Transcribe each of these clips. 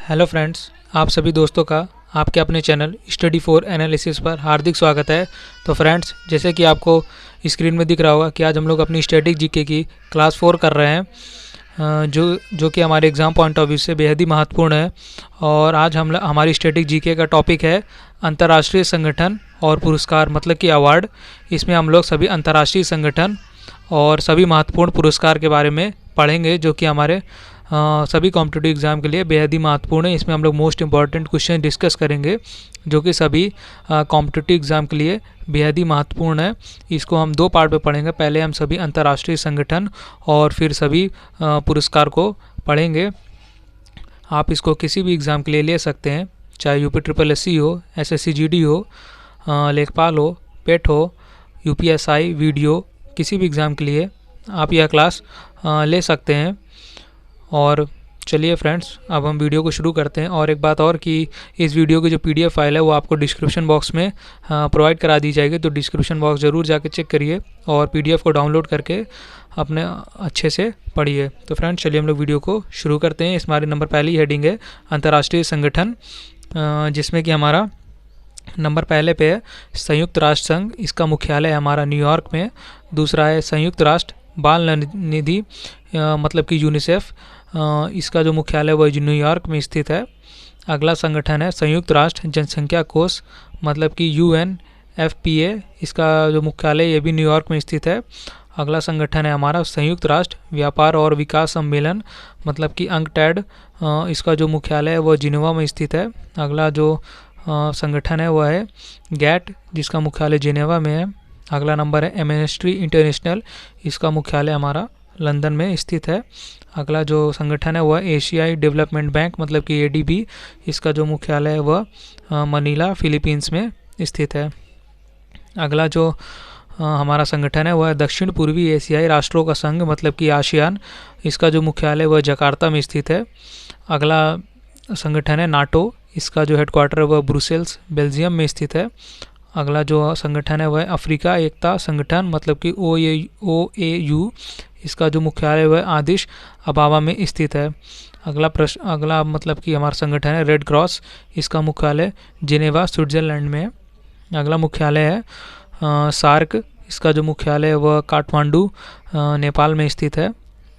Hello friends, आप सभी दोस्तों का आपके अपने चैनल स्टडी फॉर एनालिसिस पर हार्दिक स्वागत है। तो फ्रेंड्स, जैसे कि आपको स्क्रीन में दिख रहा होगा कि आज हम लोग अपनी स्टैटिक जीके की क्लास 4 कर रहे हैं, जो कि हमारे एग्ज़ाम पॉइंट ऑफ व्यू से बेहद ही महत्वपूर्ण है। और आज हमारी स्टैटिक जीके का टॉपिक है अंतर्राष्ट्रीय संगठन और पुरस्कार, मतलब कि अवार्ड। इसमें हम लोग सभी अंतर्राष्ट्रीय संगठन और सभी महत्वपूर्ण पुरस्कार के बारे में पढ़ेंगे, जो कि हमारे सभी कॉम्पिटिटिव एग्ज़ाम के लिए बेहद ही महत्वपूर्ण है। इसमें हम लोग मोस्ट इंपॉर्टेंट क्वेश्चन डिस्कस करेंगे, जो कि सभी कॉम्पिटिटिव एग्ज़ाम के लिए बेहद ही महत्वपूर्ण है। इसको हम दो पार्ट में पढ़ेंगे। पहले हम सभी अंतर्राष्ट्रीय संगठन और फिर सभी पुरस्कार को पढ़ेंगे। आप इसको किसी भी एग्ज़ाम के लिए ले सकते हैं, चाहे यूपी ट्रिपल एससी हो, एसएससी जीडी हो, लेखपाल हो, पेट हो, यूपीएसआई, वीडियो, किसी भी एग्ज़ाम के लिए आप यह क्लास ले सकते हैं। और चलिए फ्रेंड्स, अब हम वीडियो को शुरू करते हैं। और एक बात और कि इस वीडियो की जो पीडीएफ फाइल है वो आपको डिस्क्रिप्शन बॉक्स में प्रोवाइड करा दी जाएगी, तो डिस्क्रिप्शन बॉक्स ज़रूर जाके चेक करिए और पीडीएफ को डाउनलोड करके अपने अच्छे से पढ़िए। तो फ्रेंड्स, चलिए हम लोग वीडियो को शुरू करते हैं। इस हमारे नंबर पहली हेडिंग है अंतर्राष्ट्रीय संगठन, जिसमें कि हमारा नंबर पहले पे है संयुक्त राष्ट्र संघ। इसका मुख्यालय हमारा न्यूयॉर्क में। दूसरा है संयुक्त राष्ट्र बाल निधि, मतलब कि यूनिसेफ। इसका जो मुख्यालय वो न्यूयॉर्क में स्थित है। अगला संगठन है संयुक्त राष्ट्र जनसंख्या कोष, मतलब कि UNFPA। इसका जो मुख्यालय ये भी न्यूयॉर्क में स्थित है। अगला संगठन है हमारा संयुक्त राष्ट्र व्यापार और विकास सम्मेलन, मतलब कि UNCTAD। इसका जो मुख्यालय है वो जिनेवा में स्थित है। अगला जो संगठन है वह है GATT, जिसका मुख्यालय जिनेवा में है। अगला नंबर है एमनेस्टी इंटरनेशनल। इसका मुख्यालय हमारा लंदन में स्थित है। अगला जो संगठन है वह एशियाई डेवलपमेंट बैंक, मतलब कि ADB। इसका जो मुख्यालय है वह मनीला, फिलीपींस में स्थित है। अगला जो हमारा संगठन है वह दक्षिण पूर्वी एशियाई राष्ट्रों का संघ, मतलब कि आसियान। इसका जो मुख्यालय वह जकार्ता में स्थित है। अगला संगठन है नाटो। इसका जो हेडक्वार्टर है वह ब्रुसेल्स, बेल्जियम में स्थित है। अगला जो संगठन है वह अफ्रीका एकता संगठन, मतलब कि OAU। इसका जो मुख्यालय वह आदिश अबाबा में स्थित है। अगला मतलब कि हमारा संगठन है रेड क्रॉस। इसका मुख्यालय जिनेवा, स्विट्ज़रलैंड में है। अगला मुख्यालय है सार्क। इसका जो मुख्यालय है वह काठमांडू, नेपाल में स्थित है।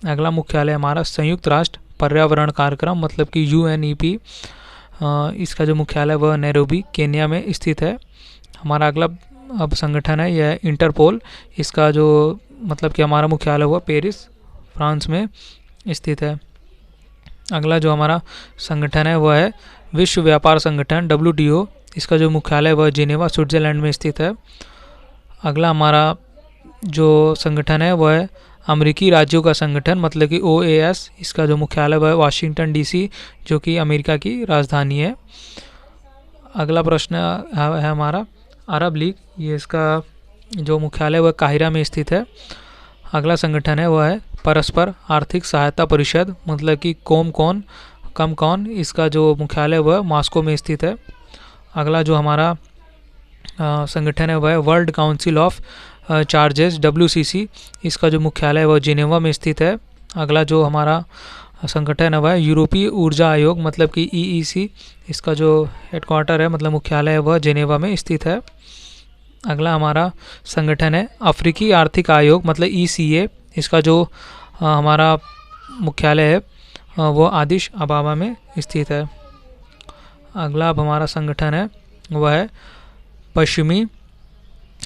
अगला मुख्यालय हमारा संयुक्त राष्ट्र पर्यावरण कार्यक्रम, मतलब कि UNEP। इसका जो मुख्यालय वह नैरोबी, केन्या में स्थित है। हमारा अगला अब संगठन है यह इंटरपोल। इसका जो मतलब कि हमारा मुख्यालय हुआ पेरिस, फ्रांस में स्थित है। अगला जो हमारा संगठन है वह है विश्व व्यापार संगठन, WTO। इसका जो मुख्यालय वह जिनेवा, स्विट्ज़रलैंड में स्थित है। अगला हमारा जो संगठन है वह है अमेरिकी राज्यों का संगठन, मतलब कि OAS। इसका जो मुख्यालय वह है वाशिंगटन DC, जो कि अमेरिका की राजधानी है। अगला प्रश्न है हमारा अरब लीग। ये इसका जो मुख्यालय वह काहिरा में स्थित है। अगला संगठन है वह है परस्पर आर्थिक सहायता परिषद, मतलब कि कॉमकॉन। इसका जो मुख्यालय वह मॉस्को में स्थित है। अगला जो हमारा संगठन है वह है world council of charges, WCC। इसका जो मुख्यालय वह जिनेवा में स्थित है। अगला जो हमारा संगठन है वह यूरोपीय ऊर्जा आयोग, मतलब कि EEC। इसका जो हेडक्वार्टर है, मतलब मुख्यालय है वह जिनेवा में स्थित है। अगला हमारा संगठन है अफ्रीकी आर्थिक आयोग, मतलब ECA। इसका जो हमारा मुख्यालय है वो आदिश अबाबा में स्थित है। अगला अब हमारा संगठन है वह है पश्चिमी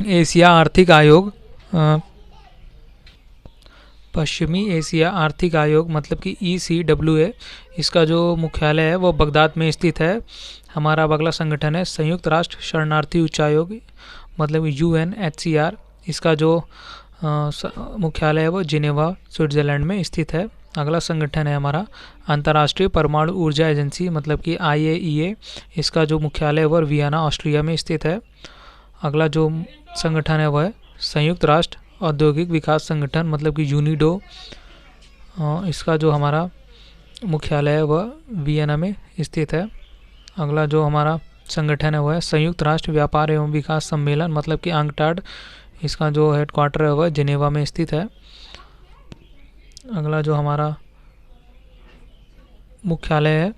एशिया आर्थिक आयोग, पश्चिमी एशिया आर्थिक आयोग, मतलब कि ECWA। इसका जो मुख्यालय है वो बगदाद में स्थित है। हमारा अगला संगठन है संयुक्त राष्ट्र शरणार्थी उच्चायोग, मतलब UNHCR। इसका जो मुख्यालय है वो जिनेवा, स्विट्ज़रलैंड में स्थित है। अगला संगठन है हमारा अंतर्राष्ट्रीय परमाणु ऊर्जा एजेंसी, मतलब कि IAEA। इसका जो मुख्यालय है वह वियना, ऑस्ट्रिया में स्थित है। अगला जो संगठन है वह संयुक्त राष्ट्र औद्योगिक विकास संगठन, मतलब कि UNIDO। इसका जो हमारा मुख्यालय है वह वियना में स्थित है। अगला जो हमारा संगठन है वह है संयुक्त राष्ट्र व्यापार एवं विकास सम्मेलन, मतलब कि UNCTAD। इसका जो हेडक्वार्टर है वह जिनेवा में स्थित है। अगला जो हमारा मुख्यालय है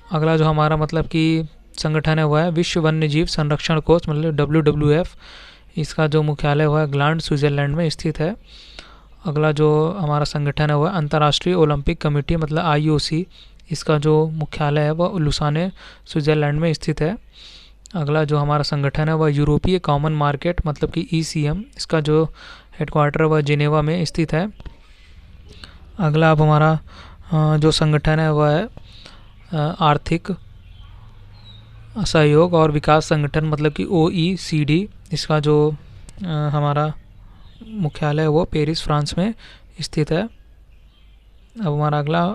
अगला जो हमारा मतलब कि संगठन है वह है विश्व वन्य जीव संरक्षण कोष मतलब WWF। इसका जो मुख्यालय हुआ है ग्लांड स्विट्ज़रलैंड में स्थित है। अगला जो हमारा संगठन है वह अंतर्राष्ट्रीय ओलंपिक कमेटी मतलब IOC। इसका जो मुख्यालय है वह लुसाने स्विट्ज़रलैंड में स्थित है। अगला जो हमारा संगठन है वह यूरोपीय कॉमन मार्केट मतलब कि ECM। इसका जो हेडक्वार्टर है वह जिनेवा में स्थित है। अगला अब हमारा जो संगठन है वह है आर्थिक सहयोग और विकास संगठन मतलब कि OECD। इसका जो हमारा मुख्यालय है वो पेरिस फ्रांस में स्थित है। अब हमारा अगला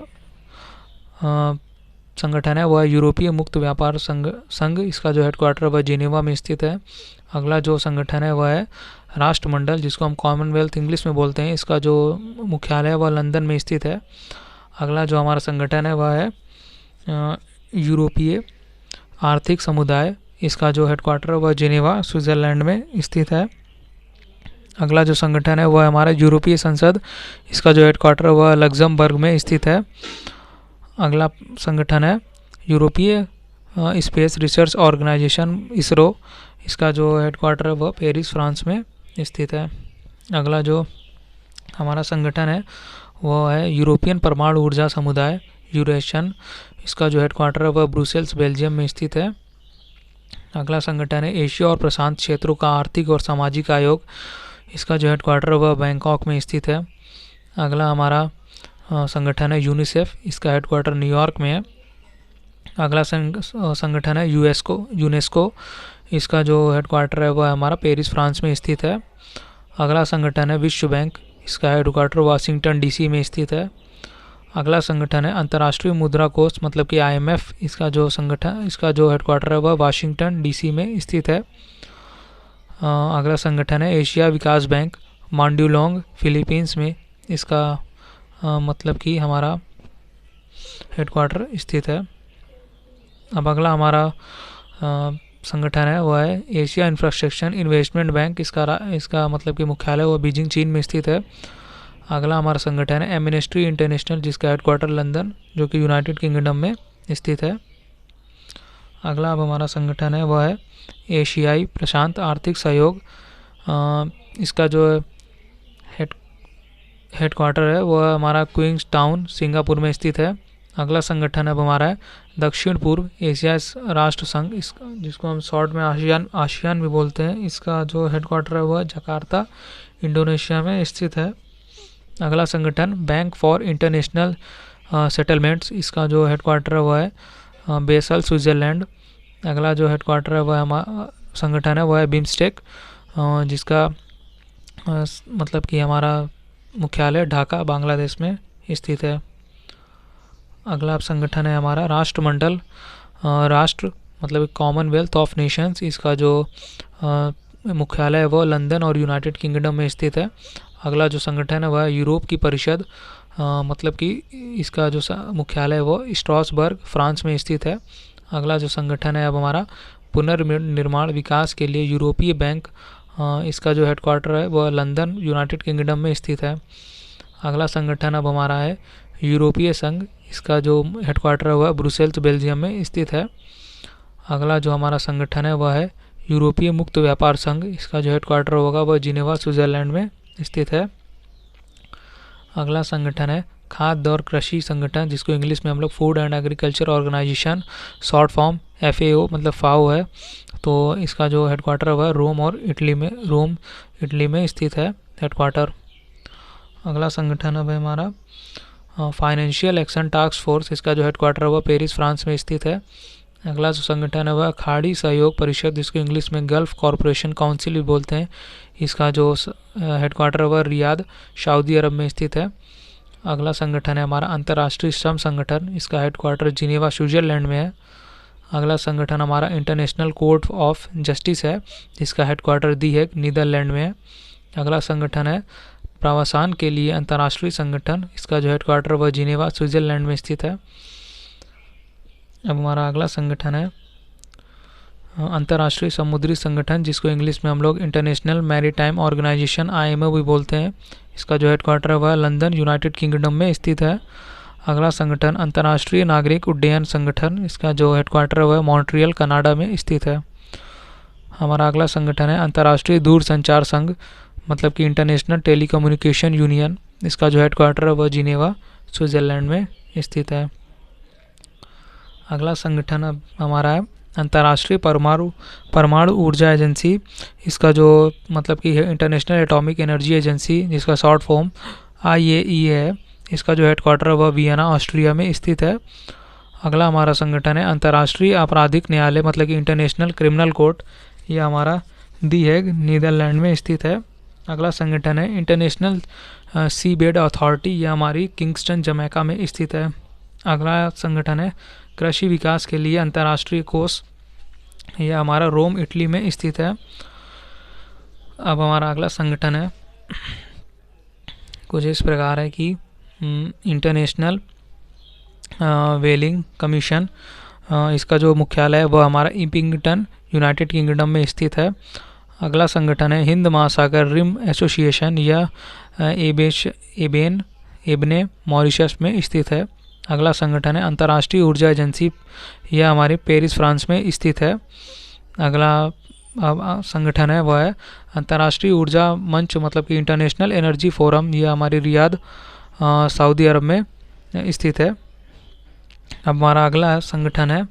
संगठन है वह यूरोपीय मुक्त व्यापार संघ। इसका जो हेडक्वार्टर वह जिनेवा में स्थित है। अगला जो संगठन है वह है राष्ट्रमंडल जिसको हम कॉमनवेल्थ इंग्लिश में बोलते हैं। इसका जो मुख्यालय है वह लंदन में स्थित है। अगला जो हमारा संगठन है वह है यूरोपीय आर्थिक समुदाय। इसका जो हेडक्वार्टर है वह जिनेवा स्विट्ज़रलैंड में स्थित है। अगला जो संगठन है वह हमारा यूरोपीय संसद। इसका जो हेडक्वार्टर है वह लग्जमबर्ग में स्थित है। अगला संगठन है यूरोपीय स्पेस रिसर्च ऑर्गेनाइजेशन ISRO। इसका जो हेडक्वार्टर है वह पेरिस फ्रांस में स्थित है। अगला जो हमारा संगठन है वह है यूरोपियन परमाणु ऊर्जा समुदाय यूरेशन। इसका जो हेडक्वार्टर है वह ब्रुसेल्स बेल्जियम में स्थित है। अगला संगठन है एशिया और प्रशांत क्षेत्रों का आर्थिक और सामाजिक आयोग। इसका जो हेडक्वार्टर है वह बैंकॉक में स्थित है। अगला हमारा संगठन है यूनिसेफ। इसका हेडक्वार्टर न्यूयॉर्क में है। अगला संगठन है यूनेस्को। इसका जो हेडक्वार्टर है वह हमारा पेरिस फ्रांस में स्थित है। अगला संगठन है विश्व बैंक। इसका हेडक्वार्टर वाशिंगटन DC में स्थित है। अगला संगठन है अंतर्राष्ट्रीय मुद्रा कोष मतलब कि IMF। इसका जो हेडक्वार्टर है वह वाशिंगटन DC में स्थित है। अगला संगठन है एशिया विकास बैंक मांड्यूलोंग फिलीपींस में। इसका मतलब कि हमारा हेडक्वार्टर स्थित है। अब अगला हमारा संगठन है वह है एशिया इंफ्रास्ट्रक्चर इन्वेस्टमेंट बैंक। इसका मतलब कि मुख्यालय वह बीजिंग चीन में स्थित है। अगला हमारा संगठन है एमनेस्टी इंटरनेशनल जिसका हेडक्वार्टर लंदन जो कि यूनाइटेड किंगडम में स्थित है। अगला अब हमारा संगठन है वह है एशियाई प्रशांत आर्थिक सहयोग। इसका जो हेडक्वार्टर है वह हमारा क्वींस टाउन सिंगापुर में स्थित है। अगला संगठन अब हमारा है दक्षिण पूर्व एशिया राष्ट्र संघ जिसको हम शॉर्ट में आसियान भी बोलते हैं। इसका जो हेडक्वार्टर है वह जकार्ता इंडोनेशिया में स्थित है। अगला संगठन बैंक फॉर इंटरनेशनल सेटलमेंट्स। इसका जो हेडक्वार्टर है वह है बेसल स्विट्ज़रलैंड। अगला जो हेडक्वार्टर है वह हमारा संगठन है वह है बिम्स्टेक जिसका मतलब कि हमारा मुख्यालय ढाका बांग्लादेश में स्थित है। अगला संगठन है हमारा राष्ट्रमंडल राष्ट्र मतलब कॉमनवेल्थ ऑफ नेशंस। इसका जो मुख्यालय है वह लंदन और यूनाइटेड किंगडम में स्थित है। अगला जो संगठन है वह यूरोप की परिषद मतलब कि इसका जो मुख्यालय है वो स्ट्रासबर्ग फ्रांस में स्थित है। अगला जो संगठन है अब हमारा पुनर्निर्माण विकास के लिए यूरोपीय बैंक। इसका जो हेडक्वार्टर है वह लंदन यूनाइटेड किंगडम में स्थित है। अगला संगठन अब हमारा है यूरोपीय संघ। इसका जो हेडक्वार्टर है वह ब्रुसेल्स बेल्जियम में स्थित है। अगला जो हमारा संगठन है वह है यूरोपीय मुक्त व्यापार संघ। इसका जो हेडक्वार्टर होगा वह जिनेवा स्विट्ज़रलैंड में स्थित है। अगला संगठन है खाद्य और कृषि संगठन जिसको इंग्लिश में हम लोग food and agriculture organisation short form FAO मतलब FAO है। तो इसका जो हेडक्वार्टर है वह रोम इटली में स्थित है हेडक्वार्टर। अगला संगठन है हमारा फाइनेंशियल एक्शन टास्क फोर्स। इसका जो हेडक्वार्टर है वह पेरिस फ्रांस में स्थित है। अगला जो संगठन है वह खाड़ी सहयोग परिषद जिसको इंग्लिश में गल्फ कॉरपोरेशन काउंसिल भी बोलते हैं। इसका जो हेडक्वार्टर है वह रियाद सऊदी अरब में स्थित है। अगला संगठन है हमारा अंतर्राष्ट्रीय श्रम संगठन। इसका हेडक्वार्टर जिनेवा स्विट्ज़रलैंड में है। अगला संगठन हमारा इंटरनेशनल कोर्ट ऑफ जस्टिस है जिसका हेडक्वार्टर दी हेग नीदरलैंड में है। अगला संगठन है प्रवासन के लिए अंतर्राष्ट्रीय संगठन। इसका जो हेडक्वार्टर वह जिनेवा स्विट्ज़रलैंड में स्थित है। अब हमारा अगला संगठन है अंतर्राष्ट्रीय समुद्री संगठन जिसको इंग्लिश में हम लोग इंटरनेशनल मैरीटाइम ऑर्गेनाइजेशन IMO भी बोलते हैं। इसका जो हेडक्वार्टर है वह लंदन यूनाइटेड किंगडम में स्थित है। अगला संगठन अंतर्राष्ट्रीय नागरिक उड्डयन संगठन, इसका जो हेडक्वार्टर है वह मॉन्ट्रियल कनाडा में स्थित है। हमारा अगला संगठन है अंतर्राष्ट्रीय दूरसंचार संघ, मतलब कि इंटरनेशनल टेलीकम्युनिकेशन यूनियन, इसका जो हेडक्वार्टर है वह जिनेवा स्विट्ज़रलैंड में स्थित है। अगला संगठन अब हमारा है अंतर्राष्ट्रीय परमाणु ऊर्जा एजेंसी, इसका जो मतलब कि इंटरनेशनल एटॉमिक एनर्जी एजेंसी, जिसका शॉर्ट फॉर्म IAEA है, इसका जो हेडक्वार्टर है वह वियना ऑस्ट्रिया में स्थित है। अगला हमारा संगठन है अंतर्राष्ट्रीय आपराधिक न्यायालय, मतलब कि इंटरनेशनल क्रिमिनल कोर्ट, यह हमारा दी हेग नीदरलैंड में स्थित है। अगला संगठन है इंटरनेशनल सी बेड अथॉरिटी, यह हमारी किंगस्टन जमैका में स्थित है। अगला संगठन है कृषि विकास के लिए अंतर्राष्ट्रीय कोष, यह हमारा रोम इटली में स्थित है। अब हमारा अगला संगठन है कुछ इस प्रकार है कि इंटरनेशनल व्हेलिंग कमीशन, इसका जो मुख्यालय है वह हमारा इपिंगटन यूनाइटेड किंगडम में स्थित है। अगला संगठन है हिंद महासागर रिम एसोसिएशन, यह एबने मॉरिशस में स्थित है। अगला संगठन है अंतर्राष्ट्रीय ऊर्जा एजेंसी, यह हमारे पेरिस फ्रांस में स्थित है। अगला संगठन है वह है अंतर्राष्ट्रीय ऊर्जा मंच, मतलब कि इंटरनेशनल एनर्जी फोरम, यह हमारे रियाद सऊदी अरब में स्थित है। अब हमारा अगला संगठन है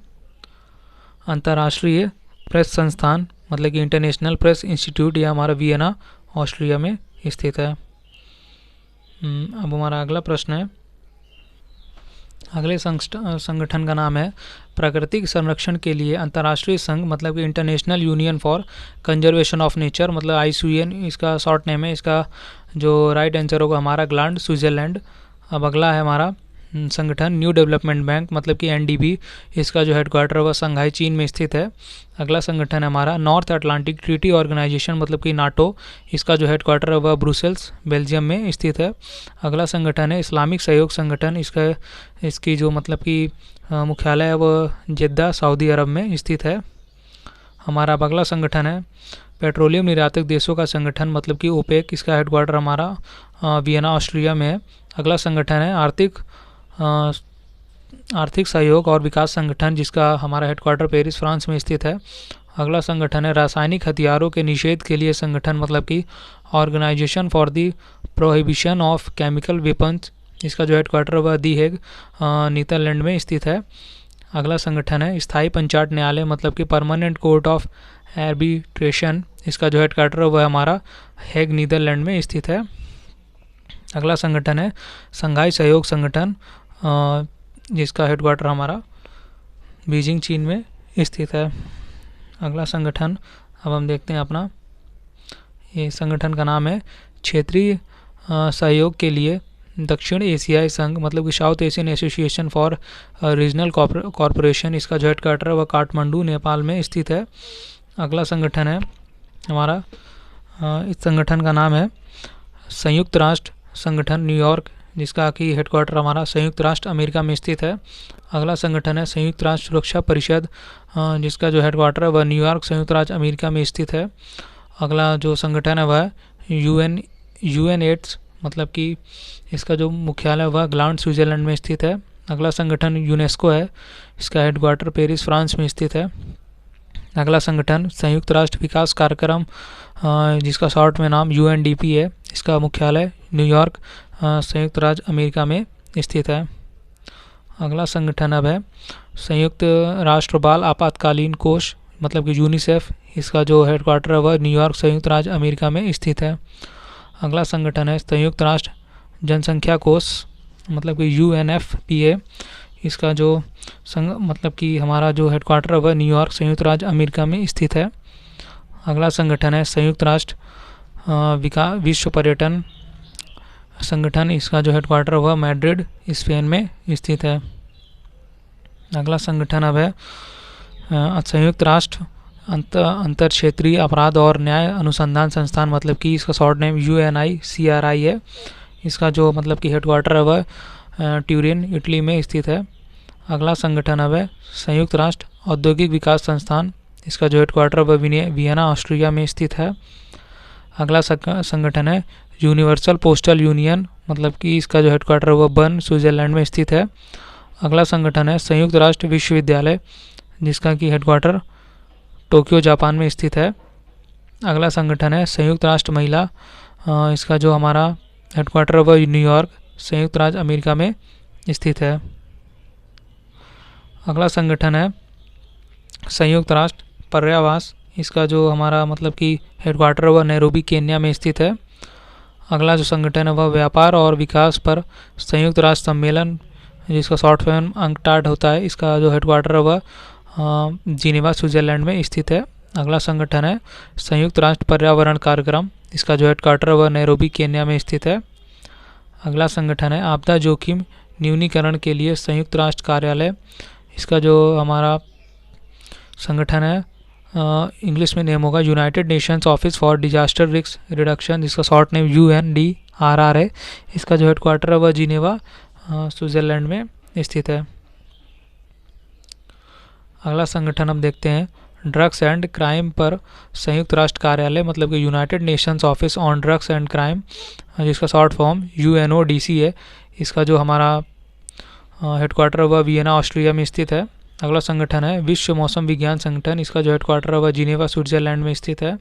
अंतर्राष्ट्रीय प्रेस संस्थान, मतलब कि इंटरनेशनल प्रेस इंस्टीट्यूट, यह हमारा वियना ऑस्ट्रिया में स्थित है। अब हमारा अगला प्रश्न है, अगले संगठन का नाम है प्राकृतिक संरक्षण के लिए अंतर्राष्ट्रीय संघ, मतलब कि international union for conservation of nature, मतलब IUCN इसका शॉर्ट नेम है। इसका जो राइट आंसर होगा हमारा ग्लांड स्विट्ज़रलैंड। अब अगला है हमारा संगठन न्यू डेवलपमेंट बैंक, मतलब कि NDB, इसका जो हेडक्वार्टर है वह शंघाई चीन में स्थित है। अगला संगठन है हमारा नॉर्थ अटलांटिक ट्रीटी ऑर्गेनाइजेशन, मतलब कि NATO, इसका जो हेडक्वार्टर है वह ब्रुसेल्स बेल्जियम में स्थित है। अगला संगठन है इस्लामिक सहयोग संगठन, इसकी जो मतलब कि मुख्यालय है वह जेद्दा सऊदी अरब में स्थित है। हमारा अब अगला संगठन है पेट्रोलियम निर्यातक देशों का संगठन, मतलब कि OPEC, इसका हेडक्वार्टर हमारा वियना ऑस्ट्रिया में है। अगला संगठन है आर्थिक सहयोग और विकास संगठन, जिसका हमारा हेडक्वार्टर पेरिस फ्रांस में स्थित है। अगला संगठन है रासायनिक हथियारों के निषेध के लिए संगठन, मतलब कि organisation for the prohibition of chemical weapons, इसका जो हेडक्वार्टर वह दी हेग नीदरलैंड में स्थित है। अगला संगठन है स्थायी पंचायत न्यायालय, मतलब कि परमानेंट कोर्ट ऑफ आर्बिट्रेशन, इसका जो हेडक्वार्टर वह हमारा हेग नीदरलैंड में स्थित है। अगला संगठन है शंघाई सहयोग संगठन, जिसका हेडक्वार्टर हमारा बीजिंग चीन में स्थित है। अगला संगठन अब हम देखते हैं अपना, ये संगठन का नाम है क्षेत्रीय सहयोग के लिए दक्षिण एशियाई संघ, मतलब कि south Asian association for regional corporation, इसका जो हेडक्वार्टर है वह काठमांडू नेपाल में स्थित है। अगला संगठन है हमारा, इस संगठन का नाम है संयुक्त राष्ट्र संगठन न्यूयॉर्क, जिसका कि हेडक्वार्टर हमारा संयुक्त राष्ट्र अमेरिका में स्थित है। अगला संगठन है संयुक्त राष्ट्र सुरक्षा परिषद, जिसका जो हेडक्वार्टर है वह न्यूयॉर्क संयुक्त राज्य अमेरिका में स्थित है। अगला जो संगठन है वह UNAIDS, मतलब कि इसका जो मुख्यालय वह ग्लांड स्विट्ज़रलैंड में स्थित है। अगला संगठन यूनेस्को है, इसका हेडक्वार्टर पेरिस फ्रांस में स्थित है। अगला संगठन संयुक्त राष्ट्र विकास कार्यक्रम, जिसका शॉर्ट में नाम UNDP है, इसका मुख्यालय न्यूयॉर्क संयुक्त राज्य अमेरिका में स्थित है। अगला संगठन अब है संयुक्त राष्ट्र बाल आपातकालीन कोष, मतलब कि यूनिसेफ, इसका जो हेडक्वार्टर है वह न्यूयॉर्क संयुक्त राज्य अमेरिका में स्थित है। अगला संगठन है संयुक्त राष्ट्र जनसंख्या कोष, मतलब कि UNFPA, इसका जो मतलब कि हमारा जो हेडक्वार्टर है वह न्यूयॉर्क संयुक्त राज्य अमेरिका में स्थित है। अगला संगठन है संयुक्त राष्ट्र विश्व पर्यटन संगठन, इसका जो हेडक्वार्टर वह मैड्रिड स्पेन में स्थित है। अगला संगठन अब है संयुक्त राष्ट्र अंतर क्षेत्रीय अपराध और न्याय अनुसंधान संस्थान, मतलब कि इसका शॉर्ट नेम UNICRI है, इसका जो मतलब कि हेडक्वार्टर है वह ट्यूरिन इटली में स्थित है। अगला संगठन अब है संयुक्त राष्ट्र औद्योगिक विकास संस्थान, इसका जो हेडक्वार्टर वह वियना ऑस्ट्रिया में स्थित है। अगला संगठन है यूनिवर्सल पोस्टल यूनियन, मतलब कि इसका जो हेडक्वार्टर है वह बर्न स्विट्ज़रलैंड में स्थित है। अगला संगठन है संयुक्त राष्ट्र विश्वविद्यालय, जिसका कि हेडक्वार्टर टोक्यो जापान में स्थित है। अगला संगठन है संयुक्त राष्ट्र महिला, इसका जो हमारा हेडक्वार्टर है वह न्यूयॉर्क संयुक्त राज्य अमेरिका में स्थित है। अगला संगठन है संयुक्त राष्ट्र पर्यावरण, इसका जो हमारा मतलब कि हेडक्वार्टर है वह नैरोबी केन्या में स्थित है। अगला जो संगठन है वह व्यापार और विकास पर संयुक्त राष्ट्र सम्मेलन, जिसका शॉर्ट फॉर्म अंकटाड होता है, इसका जो हेडक्वार्टर है वह जिनेवा स्विट्ज़रलैंड में स्थित है। अगला संगठन है संयुक्त राष्ट्र पर्यावरण कार्यक्रम, इसका जो हेडक्वार्टर है वह नैरोबी केन्या में स्थित है। अगला संगठन है आपदा जोखिम न्यूनीकरण के लिए संयुक्त राष्ट्र कार्यालय, इसका जो हमारा संगठन है इंग्लिश में नेम होगा United Nations office for disaster risk reduction, जिसका शॉर्ट नेम UNDRR है। इसका जो हेडक्वार्टर है वह जिनेवा स्विट्ज़रलैंड में स्थित है। अगला संगठन हम देखते हैं ड्रग्स एंड क्राइम पर संयुक्त राष्ट्र कार्यालय, मतलब कि United Nations office on drugs and crime, जिसका शॉर्ट फॉर्म UNODC है। इसका जो हमारा हेडक्वार्टर वह वियना ऑस्ट्रिया में स्थित है। अगला संगठन है विश्व मौसम विज्ञान संगठन, इसका जो हेडक्वार्टर है वह जिनेवा स्विट्ज़रलैंड में स्थित है।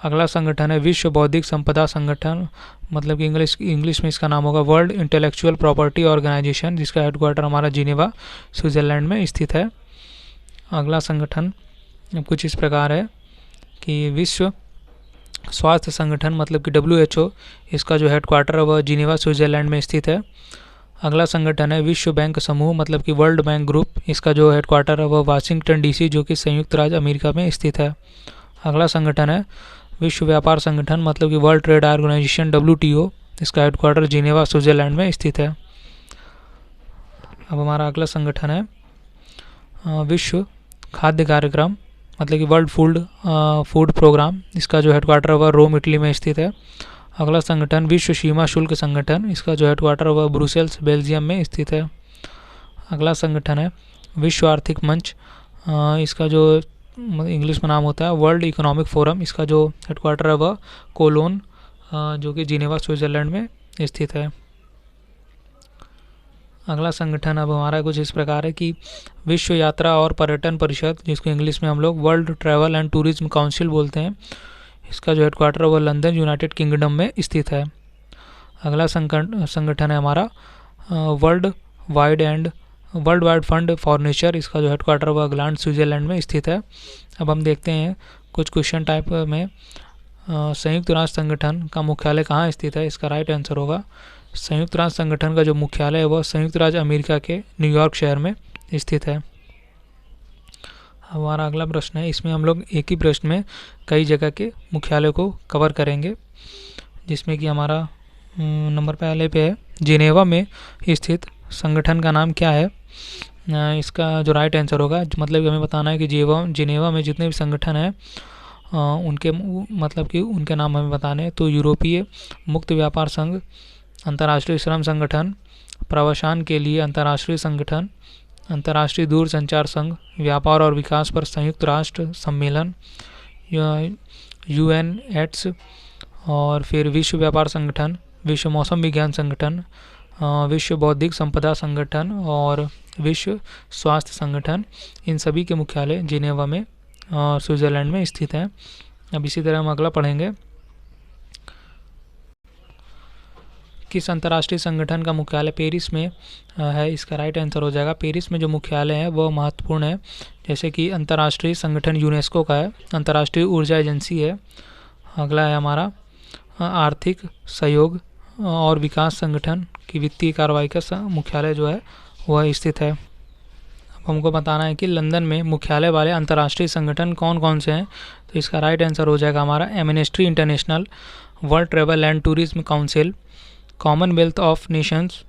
अगला संगठन है विश्व बौद्धिक संपदा संगठन, मतलब कि इंग्लिश में इसका नाम होगा वर्ल्ड इंटेलेक्चुअल प्रॉपर्टी ऑर्गेनाइजेशन, जिसका हेडक्वार्टर हमारा जिनेवा स्विट्ज़रलैंड में स्थित है। अगला संगठन कुछ इस प्रकार है कि विश्व स्वास्थ्य संगठन, मतलब कि WHO, इसका जो हेडक्वार्टर है वह जिनेवा स्विट्ज़रलैंड में स्थित है। अगला संगठन है विश्व बैंक समूह, मतलब कि वर्ल्ड बैंक ग्रुप, इसका जो हेडक्वार्टर है वह वाशिंगटन DC, जो कि संयुक्त राज्य अमेरिका में स्थित है। अगला संगठन है विश्व व्यापार संगठन, मतलब कि वर्ल्ड ट्रेड ऑर्गेनाइजेशन WTO, इसका हेडक्वार्टर जिनेवा स्विट्ज़रलैंड में स्थित है। अब हमारा अगला संगठन है विश्व खाद्य कार्यक्रम, मतलब कि वर्ल्ड फूड प्रोग्राम, इसका जो हेडक्वार्टर है वह रोम इटली में स्थित है। अगला संगठन विश्व सीमा शुल्क संगठन, इसका जो हेडक्वार्टर वह ब्रुसेल्स बेल्जियम में स्थित है। अगला संगठन है विश्व आर्थिक मंच, इसका जो इंग्लिश में नाम होता है वर्ल्ड इकोनॉमिक फोरम, इसका जो हेडक्वार्टर है वह कोलोन, जो कि जिनेवा स्विट्ज़रलैंड में स्थित है। अगला संगठन अब हमारा कुछ इस प्रकार है कि विश्व यात्रा और पर्यटन परिषद, जिसको इंग्लिश में हम लोग world Travel and Tourism council बोलते हैं, इसका जो हेडक्वार्टर है वह लंदन यूनाइटेड किंगडम में स्थित है। अगला संगठन है हमारा world wide fund for nature, इसका जो हेडक्वार्टर वह ग्लांड स्विट्ज़रलैंड में स्थित है। अब हम देखते हैं कुछ क्वेश्चन टाइप में संयुक्त राष्ट्र संगठन का मुख्यालय कहाँ स्थित है। इसका राइट आंसर होगा संयुक्त राष्ट्र संगठन का जो मुख्यालय है वह संयुक्त राज्य अमेरिका के न्यूयॉर्क शहर में स्थित है। हमारा अगला प्रश्न है, इसमें हम लोग एक ही प्रश्न में कई जगह के मुख्यालय को कवर करेंगे, जिसमें कि हमारा नंबर पहले पे है जिनेवा में स्थित संगठन का नाम क्या है। इसका जो राइट आंसर होगा, मतलब कि हमें बताना है कि जिनेवा में जितने भी संगठन हैं उनके मतलब कि उनके नाम हमें बताने हैं। तो यूरोपीय मुक्त व्यापार संघ, अंतर्राष्ट्रीय श्रम संगठन, प्रवासन के लिए अंतर्राष्ट्रीय संगठन, अंतर्राष्ट्रीय दूरसंचार संघ, व्यापार और विकास पर संयुक्त राष्ट्र सम्मेलन UNETS, और फिर विश्व व्यापार संगठन, विश्व मौसम विज्ञान संगठन, विश्व बौद्धिक संपदा संगठन और विश्व स्वास्थ्य संगठन, इन सभी के मुख्यालय जिनेवा में स्विट्ज़रलैंड में स्थित हैं। अब इसी तरह हम अगला पढ़ेंगे, किस अंतर्राष्ट्रीय संगठन का मुख्यालय पेरिस में है। इसका राइट आंसर हो जाएगा पेरिस में जो मुख्यालय है वह महत्वपूर्ण है, जैसे कि अंतर्राष्ट्रीय संगठन यूनेस्को का है, अंतर्राष्ट्रीय ऊर्जा एजेंसी है। अगला है हमारा आर्थिक सहयोग और विकास संगठन की वित्तीय कार्रवाई का मुख्यालय जो है वह स्थित है। अब हमको बताना है कि लंदन में मुख्यालय वाले अंतर्राष्ट्रीय संगठन कौन कौन से हैं। तो इसका राइट आंसर हो जाएगा हमारा Amnesty International, World Travel and Tourism Council, Commonwealth of Nations,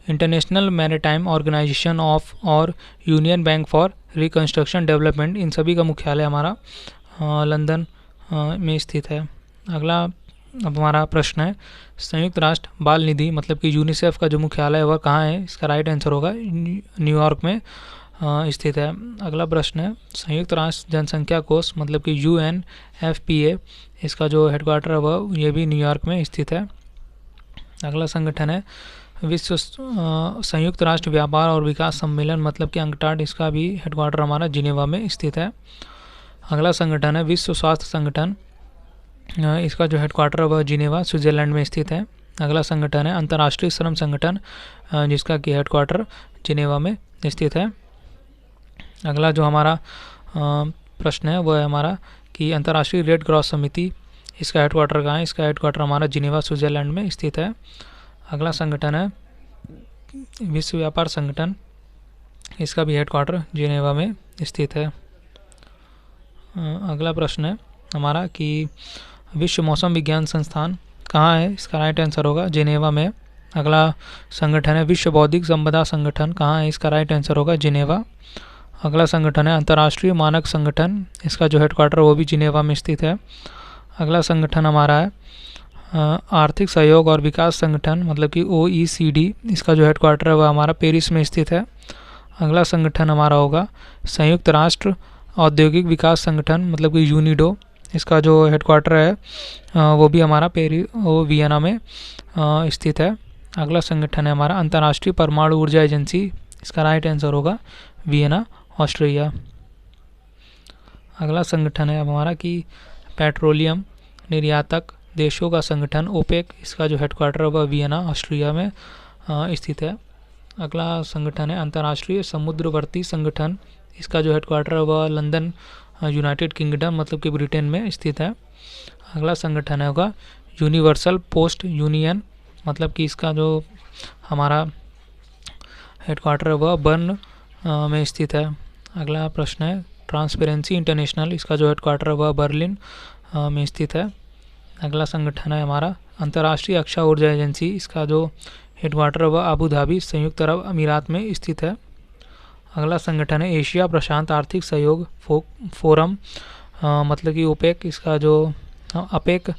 International Maritime Organization of और union bank for reconstruction development, इन सभी का मुख्यालय हमारा लंदन में स्थित है। अगला अब हमारा प्रश्न है, संयुक्त राष्ट्र बाल निधि मतलब कि यूनिसेफ का जो मुख्यालय है वह कहाँ है। इसका राइट आंसर होगा न्यूयॉर्क में स्थित है। अगला प्रश्न है, संयुक्त राष्ट्र जनसंख्या कोष मतलब कि UNFPA, इसका जो हेडक्वार्टर है वह ये भी न्यूयॉर्क में स्थित है। अगला संगठन है विश्व संयुक्त राष्ट्र व्यापार और विकास सम्मेलन मतलब कि अंकटाड, इसका भी हेडक्वार्टर हमारा जिनेवा में स्थित है। अगला संगठन है विश्व स्वास्थ्य संगठन, इसका जो हेडक्वार्टर है वह जिनेवा स्विट्जरलैंड में स्थित है। अगला संगठन है अंतर्राष्ट्रीय श्रम संगठन, जिसका कि हेडक्वार्टर जिनेवा में स्थित है। अगला जो हमारा प्रश्न है वह है हमारा कि अंतर्राष्ट्रीय रेड क्रॉस समिति, इसका हेडक्वार्टर कहाँ है? इसका हेडक्वार्टर हमारा जिनेवा स्विट्जरलैंड में स्थित है। अगला संगठन है विश्व व्यापार संगठन, इसका भी हेडक्वार्टर जिनेवा में स्थित है। अगला प्रश्न है हमारा कि विश्व मौसम विज्ञान संस्थान कहाँ है? इसका राइट आंसर होगा जिनेवा में। अगला संगठन है विश्व बौद्धिक संपदा संगठन, कहाँ है? इसका राइट आंसर होगा जिनेवा। अगला संगठन है अंतर्राष्ट्रीय मानक संगठन, इसका जो हेडक्वार्टर वो भी जिनेवा में स्थित है। अगला संगठन हमारा है आर्थिक सहयोग और विकास संगठन मतलब कि OECD, इसका जो हेडक्वार्टर है वह हमारा पेरिस में स्थित है। अगला संगठन हमारा होगा संयुक्त राष्ट्र औद्योगिक विकास संगठन मतलब कि यूनिडो, इसका जो हेडक्वार्टर है वो भी हमारा वियना में स्थित है। अगला संगठन है हमारा अंतर्राष्ट्रीय परमाणु ऊर्जा एजेंसी, इसका राइट आंसर होगा वियना ऑस्ट्रिया। अगला संगठन है हमारा कि पेट्रोलियम निर्यातक देशों का संगठन ओपेक, इसका जो हेडक्वार्टर है वह वियना ऑस्ट्रिया में स्थित है। अगला संगठन है अंतर्राष्ट्रीय समुद्रवर्ती संगठन, इसका जो हेडक्वार्टर है वह लंदन यूनाइटेड किंगडम मतलब कि ब्रिटेन में स्थित है। अगला संगठन होगा यूनिवर्सल पोस्ट यूनियन मतलब कि इसका जो हमारा हेडक्वार्टर है वह बर्न में स्थित है। अगला प्रश्न है ट्रांसपेरेंसी इंटरनेशनल, इसका जो हेडक्वार्टर है वह बर्लिन में स्थित है। अगला संगठन है हमारा अंतर्राष्ट्रीय अक्षय ऊर्जा एजेंसी, इसका जो हेडक्वार्टर है वह अबू धाबी संयुक्त अरब अमीरात में स्थित है। अगला संगठन है एशिया प्रशांत आर्थिक सहयोग फोरम मतलब कि ओपेक, इसका जो अपेक,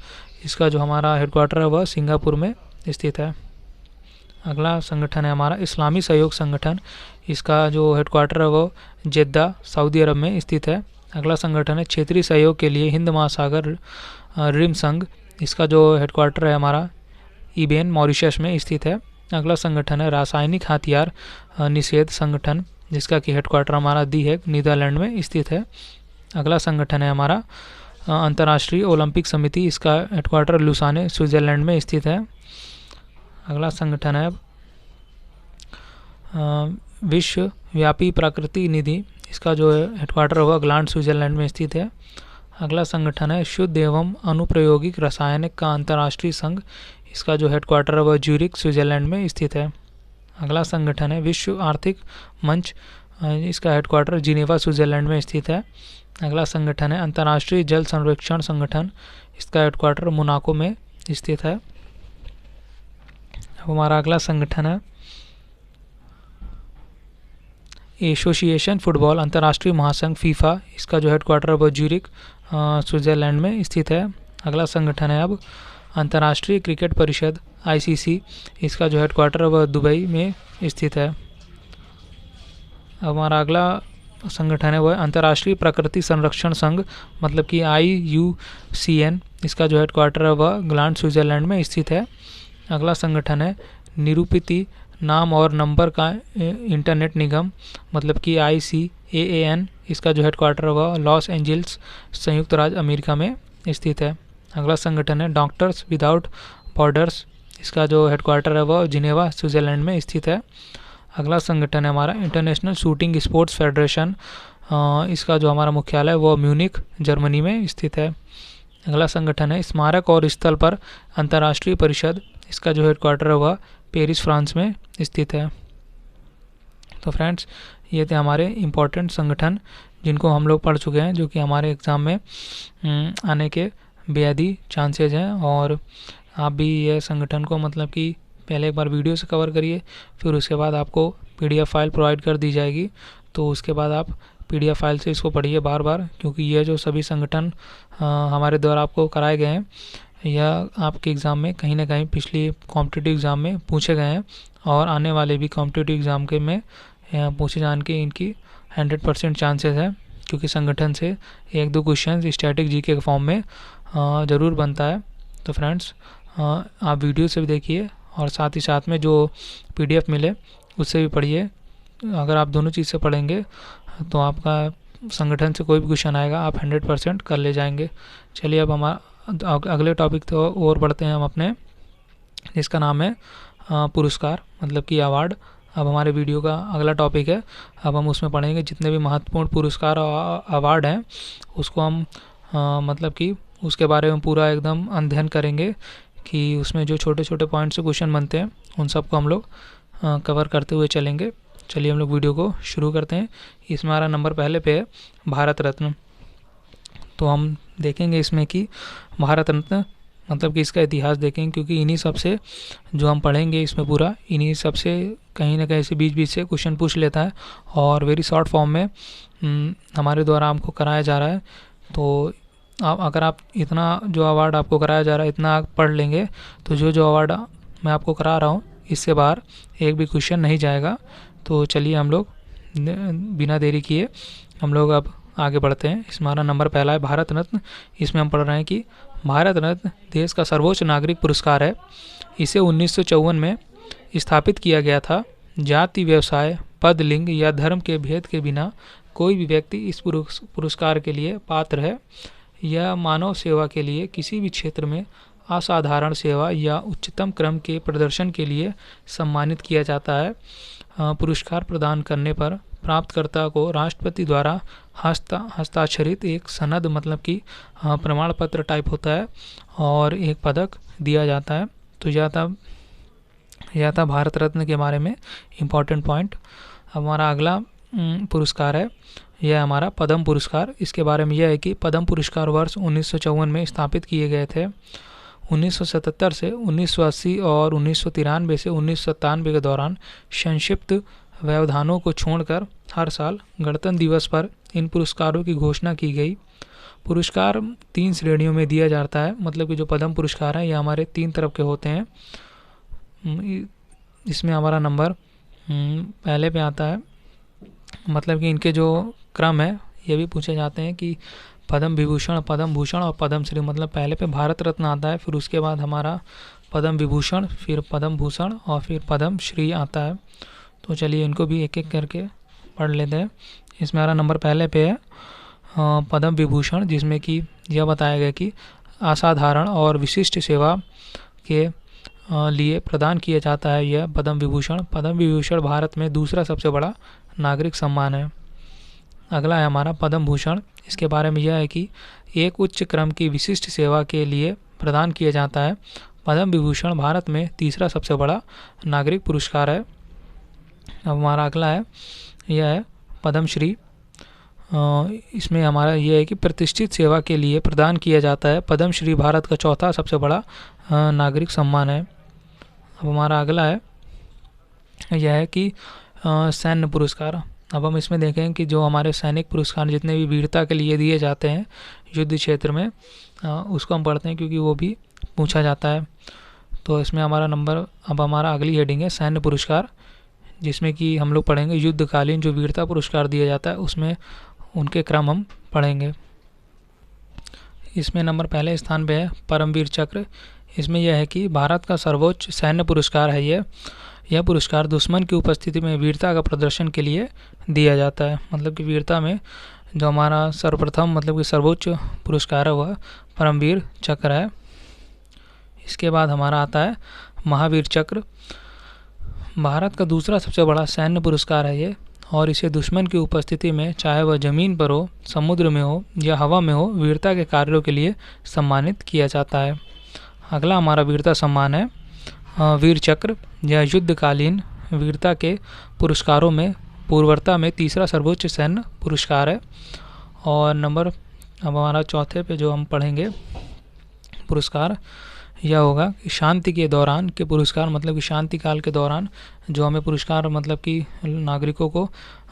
इसका जो हमारा हेडक्वार्टर है वह सिंगापुर में स्थित है। अगला संगठन है हमारा इस्लामी सहयोग संगठन, इसका जो हेडक्वार्टर है वह जेद्दा सऊदी अरब में स्थित है। अगला संगठन है क्षेत्रीय सहयोग के लिए हिंद महासागर रिम संघ, इसका जो हेडक्वार्टर है हमारा इबेन मॉरिशस में स्थित है। अगला संगठन है रासायनिक हथियार निषेध संगठन, जिसका कि हेडक्वार्टर हमारा दी है नीदरलैंड में स्थित है। अगला संगठन है हमारा अंतर्राष्ट्रीय ओलंपिक समिति, इसका हेडक्वार्टर लुसाने स्विट्जरलैंड में स्थित है। अगला संगठन है विश्वव्यापी प्रकृति निधि, इसका जो हेडक्वार्टर होगा ग्लांड स्विट्जरलैंड में स्थित है। अगला संगठन है शुद्ध एवं अनुप्रयोगिक रासायनिक का अंतर्राष्ट्रीय संघ, इसका जो हेडक्वार्टर है वह ज्यूरिख स्विट्जरलैंड में स्थित है। अगला संगठन है विश्व आर्थिक मंच, इसका हेडक्वार्टर जिनेवा स्विट्जरलैंड में स्थित है। अगला संगठन है अंतर्राष्ट्रीय जल संरक्षण संगठन, इसका हेडक्वार्टर मोनाको में स्थित है। अब हमारा अगला संगठन है एसोसिएशन फुटबॉल अंतर्राष्ट्रीय महासंघ फीफा, इसका जो हेडक्वार्टर है वह ज्यूरिख स्विट्जरलैंड में स्थित है। अगला संगठन है अब अंतर्राष्ट्रीय क्रिकेट परिषद ICC, इसका जो हेडक्वार्टर है वह दुबई में स्थित है। अब हमारा अगला संगठन है वह अंतर्राष्ट्रीय प्रकृति संरक्षण संघ मतलब कि IUCN, इसका जो हेडक्वार्टर है वह ग्लांड स्विट्जरलैंड में स्थित है। अगला संगठन है निरूपित नाम और नंबर का इंटरनेट निगम मतलब कि ICAAN, इसका जो हेडक्वार्टर है वह लॉस एंजल्स संयुक्त राज्य अमेरिका में स्थित है। अगला संगठन है डॉक्टर्स विदाउट बॉर्डर्स, इसका जो हेडक्वार्टर है वह जिनेवा स्विट्जरलैंड में स्थित है। अगला संगठन है हमारा इंटरनेशनल शूटिंग स्पोर्ट्स फेडरेशन, इसका जो हमारा मुख्यालय है वह म्यूनिख जर्मनी में स्थित है। अगला संगठन है स्मारक और स्थल पर अंतर्राष्ट्रीय परिषद, इसका जो हेडक्वार्टर है वह पेरिस फ्रांस में स्थित है। तो फ्रेंड्स ये थे हमारे इम्पोर्टेंट संगठन जिनको हम लोग पढ़ चुके हैं, जो कि हमारे एग्ज़ाम में आने के बेहद ही चांसेस हैं। और आप भी ये संगठन को मतलब कि पहले एक बार वीडियो से कवर करिए, फिर उसके बाद आपको PDF फाइल प्रोवाइड कर दी जाएगी, तो उसके बाद आप PDF फाइल से इसको पढ़िए बार बार, क्योंकि ये जो सभी संगठन हमारे द्वारा आपको कराए गए हैं यह आपके एग्ज़ाम में कहीं ना कहीं पिछली कॉम्पिटिटिव एग्ज़ाम में पूछे गए हैं और आने वाले भी कॉम्पिटिटिव एग्ज़ाम के में पूछे जाने के इनकी 100% चांसेस है, क्योंकि संगठन से 1-2 क्वेश्चन स्टैटिक GK के फॉर्म में ज़रूर बनता है। तो फ्रेंड्स आप वीडियो से भी देखिए और साथ ही साथ में जो PDF मिले उससे भी पढ़िए। अगर आप दोनों चीज़ से पढ़ेंगे तो आपका संगठन से कोई भी क्वेश्चन आएगा आप 100% कर ले जाएंगे। चलिए अब हमारा अगले टॉपिक तो और बढ़ते हैं हम अपने, जिसका नाम है पुरस्कार मतलब कि अवार्ड। अब हमारे वीडियो का अगला टॉपिक है, अब हम उसमें पढ़ेंगे जितने भी महत्वपूर्ण पुरस्कार और अवार्ड हैं उसको हम मतलब कि उसके बारे में पूरा एकदम अध्ययन करेंगे कि उसमें जो छोटे छोटे पॉइंट से क्वेश्चन बनते हैं उन सबको हम लोग कवर करते हुए चलेंगे। चलिए हम लोग वीडियो को शुरू करते हैं। इसमें हमारा नंबर पहले पे है भारत रत्न। तो हम देखेंगे इसमें कि भारत रत्न मतलब कि इसका इतिहास देखेंगे, क्योंकि इन्हीं सब से जो हम पढ़ेंगे इसमें पूरा इन्हीं सब से कहीं ना कहीं से बीच बीच से क्वेश्चन पूछ लेता है और वेरी शॉर्ट फॉर्म में हमारे द्वारा हमको कराया जा रहा है। तो अगर आप इतना जो अवार्ड आपको कराया जा रहा है इतना आप पढ़ लेंगे तो जो अवार्ड मैं आपको करा रहा हूँ इससे बाहर एक भी क्वेश्चन नहीं जाएगा। तो चलिए हम लोग बिना देरी किए हम लोग अब आगे बढ़ते हैं। इसमें हमारा नंबर पहला है भारत रत्न। इसमें हम पढ़ रहे हैं कि भारत रत्न देश का सर्वोच्च नागरिक पुरस्कार है। इसे 1954 में स्थापित किया गया था। जाति, व्यवसाय, पद, लिंग या धर्म के भेद के बिना कोई भी व्यक्ति इस पुरस्कार के लिए पात्र है। यह मानव सेवा के लिए किसी भी क्षेत्र में असाधारण सेवा या उच्चतम क्रम के प्रदर्शन के लिए सम्मानित किया जाता है। पुरस्कार प्रदान करने पर प्राप्तकर्ता को राष्ट्रपति द्वारा हस्ताक्षरित एक सनद मतलब कि प्रमाण पत्र टाइप होता है और एक पदक दिया जाता है। तो यह था भारत रत्न के बारे में इम्पॉर्टेंट पॉइंट। अब हमारा अगला पुरस्कार है, यह हमारा पद्म पुरस्कार। इसके बारे में यह है कि पद्म पुरस्कार वर्ष 1954 में स्थापित किए गए थे। 1977 से 1980 और 1993 से 1997 के दौरान संक्षिप्त व्यवधानों को छोड़कर हर साल गणतंत्र दिवस पर इन पुरस्कारों की घोषणा की गई। पुरस्कार 3 श्रेणियों में दिया जाता है, मतलब कि जो पद्म पुरस्कार है ये हमारे 3 तरफ के होते हैं। इसमें हमारा नंबर पहले पे आता है, मतलब कि इनके जो क्रम है ये भी पूछे जाते हैं कि पद्म विभूषण, पद्म भूषण और पद्म श्री। मतलब पहले पे भारत रत्न आता है, फिर उसके बाद हमारा पद्म विभूषण, फिर पद्म भूषण और फिर पद्म श्री आता है। तो चलिए इनको भी एक एक करके पढ़ लेते हैं। इसमें हमारा नंबर पहले पे है पद्म विभूषण, जिसमें कि यह बताया गया कि असाधारण और विशिष्ट सेवा के लिए प्रदान किया जाता है यह पद्म विभूषण। पद्म विभूषण भारत में दूसरा सबसे बड़ा नागरिक सम्मान है। अगला है हमारा पद्म भूषण। इसके बारे में यह है कि एक उच्च क्रम की विशिष्ट सेवा के लिए प्रदान किया जाता है। पद्म विभूषण भारत में तीसरा सबसे बड़ा नागरिक पुरस्कार है। अब हमारा अगला है यह है पद्म श्री। इसमें हमारा यह है कि प्रतिष्ठित सेवा के लिए प्रदान किया जाता है। पद्म श्री भारत का चौथा सबसे बड़ा नागरिक सम्मान है। अब हमारा अगला है यह है कि सैन्य पुरस्कार। अब हम इसमें देखें कि जो हमारे सैनिक पुरस्कार जितने भी वीरता के लिए दिए जाते हैं युद्ध क्षेत्र में, उसको हम पढ़ते हैं क्योंकि वो भी पूछा जाता है। तो इसमें हमारा नंबर, अब हमारा अगली हेडिंग है सैन्य पुरस्कार, जिसमें कि हम लोग पढ़ेंगे युद्धकालीन जो वीरता पुरस्कार दिया जाता है उसमें उनके क्रम हम पढ़ेंगे। इसमें नंबर पहले स्थान पे है परमवीर चक्र। इसमें यह है कि भारत का सर्वोच्च सैन्य पुरस्कार है यह पुरस्कार दुश्मन की उपस्थिति में वीरता का प्रदर्शन के लिए दिया जाता है। मतलब कि वीरता में जो हमारा सर्वप्रथम मतलब कि सर्वोच्च पुरस्कार है वह परमवीर चक्र है। इसके बाद हमारा आता है महावीर चक्र। भारत का दूसरा सबसे बड़ा सैन्य पुरस्कार है ये, और इसे दुश्मन की उपस्थिति में चाहे वह जमीन पर हो, समुद्र में हो या हवा में हो, वीरता के कार्यों के लिए सम्मानित किया जाता है। अगला हमारा वीरता सम्मान है वीर चक्र। यह युद्धकालीन वीरता के पुरस्कारों में पूर्वता में तीसरा सर्वोच्च सैन्य पुरस्कार है। और नंबर अब हमारा चौथे पे जो हम पढ़ेंगे पुरस्कार यह होगा कि शांति के दौरान के पुरस्कार। मतलब कि शांति काल के दौरान जो हमें पुरस्कार मतलब कि नागरिकों को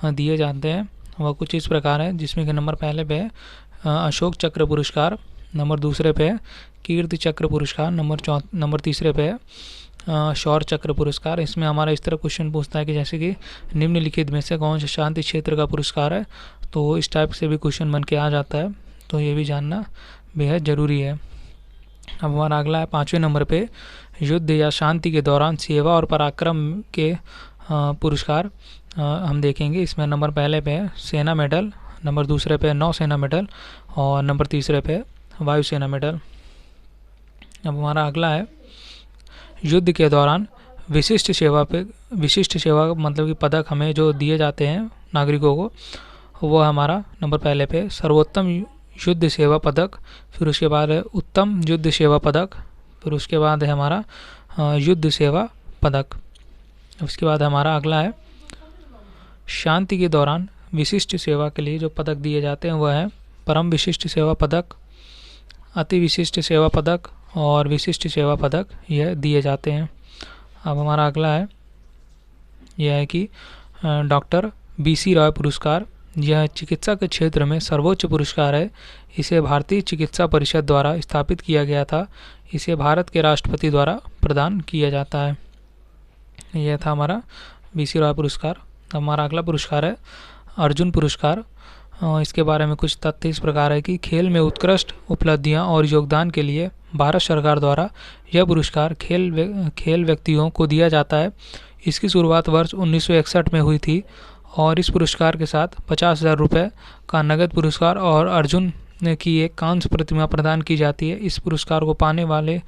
दिए जाते हैं वह कुछ इस प्रकार है, जिसमें कि नंबर पहले पे है अशोक चक्र पुरस्कार, नंबर दूसरे पे है कीर्ति चक्र पुरस्कार, नंबर तीसरे पे है शौर्य चक्र पुरस्कार। इसमें हमारा इस तरह क्वेश्चन पूछता है कि जैसे कि निम्नलिखित में से कौन सा शांति क्षेत्र का पुरस्कार है, तो इस टाइप से भी क्वेश्चन बन के आ जाता है, तो ये भी जानना बेहद ज़रूरी है। अब हमारा अगला है 5वें नंबर पे युद्ध या शांति के दौरान सेवा और पराक्रम के पुरस्कार हम देखेंगे। इसमें नंबर पहले पे है सेना मेडल, नंबर दूसरे पे नौसेना मेडल और नंबर तीसरे पे वायुसेना मेडल। अब हमारा अगला है युद्ध के दौरान विशिष्ट सेवा मतलब कि पदक हमें जो दिए जाते हैं नागरिकों को, वो हमारा नंबर पहले पे सर्वोत्तम युद्ध सेवा पदक, फिर उसके बाद है उत्तम युद्ध सेवा पदक, फिर उसके बाद है हमारा युद्ध सेवा पदक। उसके बाद हमारा अगला है शांति के दौरान विशिष्ट सेवा के लिए जो पदक दिए जाते हैं वह है परम विशिष्ट सेवा पदक, अति विशिष्ट सेवा पदक और विशिष्ट सेवा पदक यह दिए जाते हैं। अब हमारा अगला है यह है कि डॉक्टर BC रॉय पुरस्कार, यह चिकित्सा के क्षेत्र में सर्वोच्च पुरस्कार है। इसे भारतीय चिकित्सा परिषद द्वारा स्थापित किया गया था। इसे भारत के राष्ट्रपति द्वारा प्रदान किया जाता है। यह था हमारा BC रॉय पुरस्कार। हमारा अगला पुरस्कार है अर्जुन पुरस्कार। इसके बारे में कुछ तथ्य इस प्रकार है कि खेल में उत्कृष्ट उपलब्धियां और योगदान के लिए भारत सरकार द्वारा यह पुरस्कार खेल व्यक्तियों को दिया जाता है। इसकी शुरुआत वर्ष 1961 में हुई थी और इस पुरस्कार के साथ 50,000 रुपये का नगद पुरस्कार और अर्जुन की एक कांस्य प्रतिमा प्रदान की जाती है। इस पुरस्कार को पाने वाले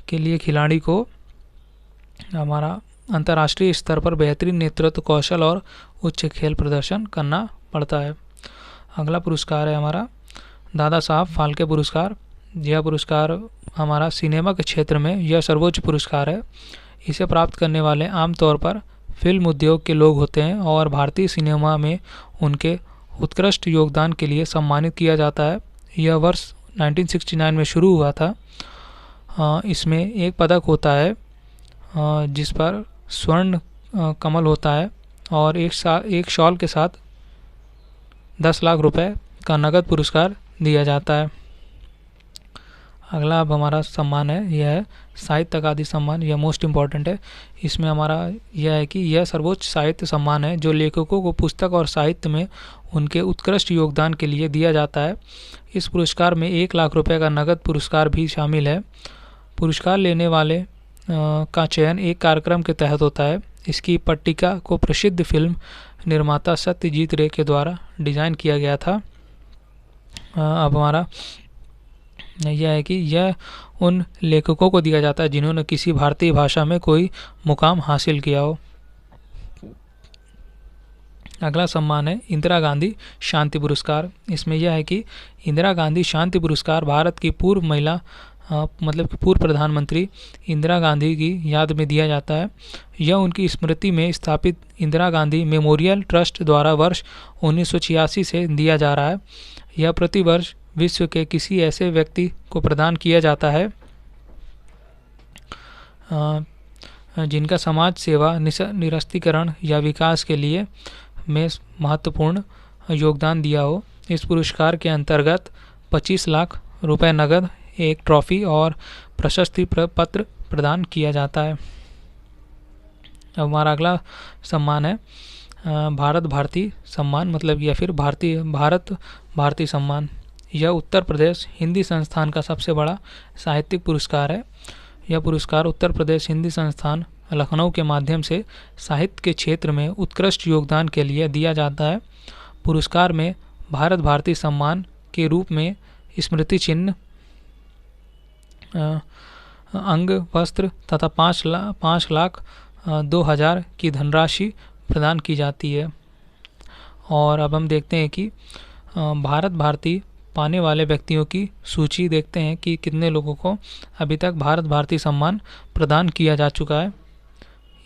के लिए खिलाड़ी को हमारा अंतर्राष्ट्रीय स्तर पर बेहतरीन नेतृत्व कौशल और उच्च खेल प्रदर्शन करना पड़ता है। अगला पुरस्कार है हमारा दादा साहब फाल्के पुरस्कार। यह पुरस्कार हमारा सिनेमा के क्षेत्र में यह सर्वोच्च पुरस्कार है। इसे प्राप्त करने वाले आमतौर पर फिल्म उद्योग के लोग होते हैं और भारतीय सिनेमा में उनके उत्कृष्ट योगदान के लिए सम्मानित किया जाता है। यह वर्ष 1969 में शुरू हुआ था। इसमें एक पदक होता है जिस पर स्वर्ण कमल होता है और एक शॉल के साथ 10 लाख रुपए का नगद पुरस्कार दिया जाता है। अगला अब हमारा सम्मान है यह है साहित्य अकादमी सम्मान। यह मोस्ट इम्पॉर्टेंट है। इसमें हमारा यह है कि यह सर्वोच्च साहित्य सम्मान है जो लेखकों को पुस्तक और साहित्य में उनके उत्कृष्ट योगदान के लिए दिया जाता है। इस पुरस्कार में 1 लाख रुपए का नगद पुरस्कार भी शामिल है। पुरस्कार लेने वाले का चयन एक कार्यक्रम के तहत होता है। इसकी पट्टिका को प्रसिद्ध फिल्म निर्माता सत्यजीत रे के द्वारा डिज़ाइन किया गया था। अब हमारा यह है कि यह उन लेखकों को दिया जाता है जिन्होंने किसी भारतीय भाषा में कोई मुकाम हासिल किया हो। अगला सम्मान है इंदिरा गांधी शांति पुरस्कार। इसमें यह है कि इंदिरा गांधी शांति पुरस्कार भारत की पूर्व महिला मतलब कि पूर्व प्रधानमंत्री इंदिरा गांधी की याद में दिया जाता है। यह उनकी स्मृति में स्थापित इंदिरा गांधी मेमोरियल ट्रस्ट द्वारा वर्ष 1986 से दिया जा रहा है। यह प्रतिवर्ष विश्व के किसी ऐसे व्यक्ति को प्रदान किया जाता है जिनका समाज सेवा, निरस्त्रीकरण या विकास के लिए में महत्वपूर्ण योगदान दिया हो। इस पुरस्कार के अंतर्गत 25 लाख रुपए नगद, एक ट्रॉफी और प्रशस्ति पत्र प्रदान किया जाता है। अब हमारा अगला सम्मान है भारत भारती सम्मान, मतलब या फिर भारत भारती सम्मान। यह उत्तर प्रदेश हिंदी संस्थान का सबसे बड़ा साहित्यिक पुरस्कार है। यह पुरस्कार उत्तर प्रदेश हिंदी संस्थान लखनऊ के माध्यम से साहित्य के क्षेत्र में उत्कृष्ट योगदान के लिए दिया जाता है। पुरस्कार में भारत भारती सम्मान के रूप में स्मृति चिन्ह, अंग वस्त्र तथा 5,02,000 की धनराशि प्रदान की जाती है। और अब हम देखते हैं कि भारत भारती पाने वाले व्यक्तियों की सूची देखते हैं कि कितने लोगों को अभी तक भारत भारती सम्मान प्रदान किया जा चुका है।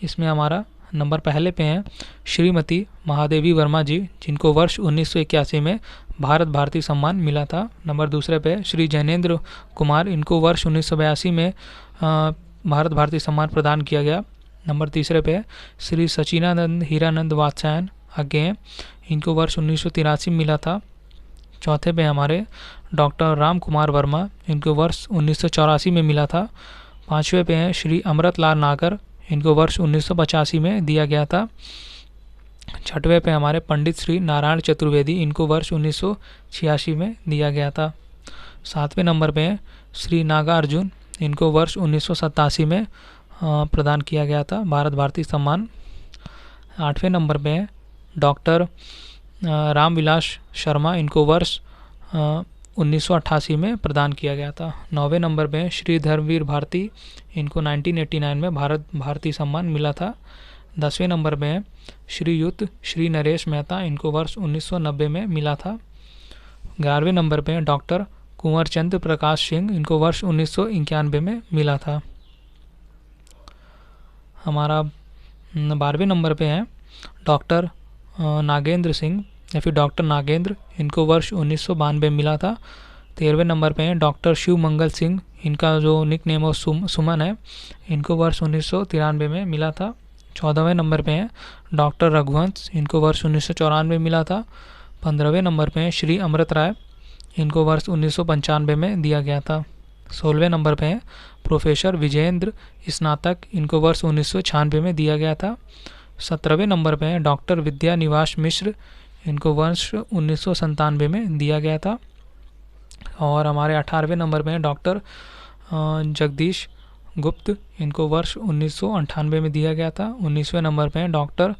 इसमें हमारा नंबर पहले पे हैं श्रीमती महादेवी वर्मा जी, जिनको वर्ष 1981 में भारत भारती सम्मान मिला था। नंबर दूसरे पे श्री जैनेंद्र कुमार, इनको वर्ष 1982 में भारत भारती सम्मान प्रदान किया गया। नंबर तीसरे पे श्री सचिनानंद हीरानंद वात्स्यायन आगे, इनको वर्ष 1983 में मिला था। चौथे पे हमारे डॉक्टर राम कुमार वर्मा, इनको वर्ष 1984 में मिला था। पाँचवें पे हैं श्री अमृतलाल नागर, इनको वर्ष 1985 में दिया गया था। छठवें पे हमारे पंडित श्री नारायण चतुर्वेदी, इनको वर्ष 1986 में दिया गया था। सातवें नंबर पे हैं श्री नागार्जुन इनको वर्ष 1987 में प्रदान किया गया था भारत भारती सम्मान। 8वें नंबर पे हैं डॉक्टर रामविलास शर्मा, इनको वर्ष 1988 में प्रदान किया गया था। 9वें नंबर पे हैं श्री धर्मवीर भारती, इनको 1989 में भारत भारती सम्मान मिला था। 10वें नंबर पे हैं श्रीयुत श्री नरेश मेहता, इनको वर्ष 1990 में मिला था। 11वें नंबर पे हैं डॉक्टर कुंवर चंद्र प्रकाश सिंह, इनको वर्ष 1991 में मिला था। हमारा 12वें नंबर पे हैं डॉक्टर नागेंद्र सिंह या फिर डॉक्टर नागेंद्र, इनको वर्ष 1992 मिला था। 13वें नंबर पे हैं डॉक्टर शिव मंगल सिंह, इनका जो निक नेम और सुमन है, इनको वर्ष 1993 में मिला था। 14वें नंबर पे हैं डॉक्टर रघुवंश, इनको वर्ष 1994 में मिला था। 15वें नंबर पे हैं श्री अमृत राय, इनको वर्ष 1995 में दिया गया था। 16वें नंबर पे हैं प्रोफेसर विजेंद्र स्नातक, इनको वर्ष 1996 में दिया गया था। 17वें नंबर पे हैं डॉक्टर विद्या निवास मिश्र, इनको वर्ष 1997 में दिया गया था। और हमारे 18वें नंबर पे हैं डॉक्टर जगदीश गुप्त, इनको वर्ष 1998 में दिया गया था। 19वें नंबर पे हैं डॉक्टर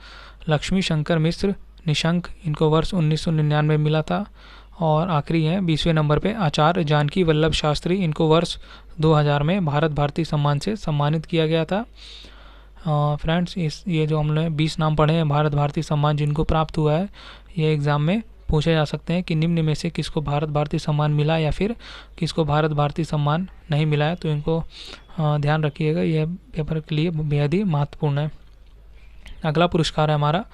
लक्ष्मी शंकर मिश्र निशंक, इनको वर्ष 1999 में मिला था। और आखिरी हैं 20वें नंबर पे आचार्य जानकी वल्लभ शास्त्री, इनको वर्ष 2000 में भारत भारती सम्मान से सम्मानित किया गया था। फ्रेंड्स, ये जो हमने 20 नाम पढ़े हैं भारत भारती सम्मान जिनको प्राप्त हुआ है, ये एग्ज़ाम में पूछे जा सकते हैं कि निम्न में से किसको भारत भारती सम्मान मिला या फिर किसको भारत भारती सम्मान नहीं मिला है। तो इनको ध्यान रखिएगा, यह पेपर के लिए बेहद ही महत्वपूर्ण है। अगला पुरस्कार है हमारा